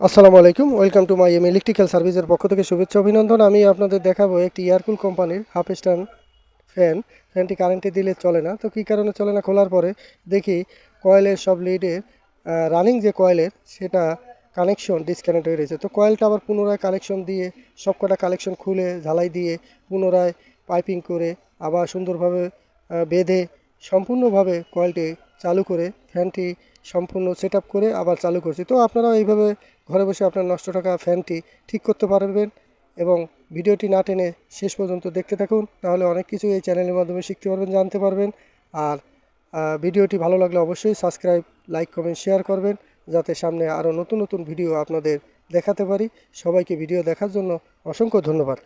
আসসালামু আলাইকুম, welcome to my electrical সার্ভিসের পক্ষ থেকে শুভেচ্ছা অভিনন্দন। আমি আপনাদের দেখাবো একটি এয়ারকুল কোম্পানির হাফ স্ট্যান্ড ফ্যানটি কারেন্টে দিলে চলে না। তো কী কারণে চলে না, খোলার পরে দেখি কয়েলের সব লিডের রানিং যে কয়েলের সেটা কানেকশন ডিসকানেক্ট হয়ে রয়েছে। তো কয়েলটা আবার পুনরায় কানেকশন দিয়ে সবকটা কানেকশন খুলে ঝালাই দিয়ে পুনরায় পাইপিং করে আবার সুন্দরভাবে বেঁধে সম্পূর্ণভাবে কয়েলটি চালু করে ফ্যানটি সম্পূর্ণ সেট আপ করে আবার চালু করছি। তো আপনারাও এইভাবে ঘরে বসে আপনার নষ্ট থাকা ফ্যানটি ঠিক করতে পারবেন এবং ভিডিওটি না টেনে শেষ পর্যন্ত দেখতে থাকুন, তাহলে অনেক কিছু এই চ্যানেলের মাধ্যমে শিখতে পারবেন, জানতে পারবেন। আর ভিডিওটি ভালো লাগলে অবশ্যই সাবস্ক্রাইব, লাইক, কমেন্ট, শেয়ার করবেন, যাতে সামনে আরও নতুন নতুন ভিডিও আপনাদের দেখাতে পারি। সবাইকে ভিডিও দেখার জন্য অসংখ্য ধন্যবাদ।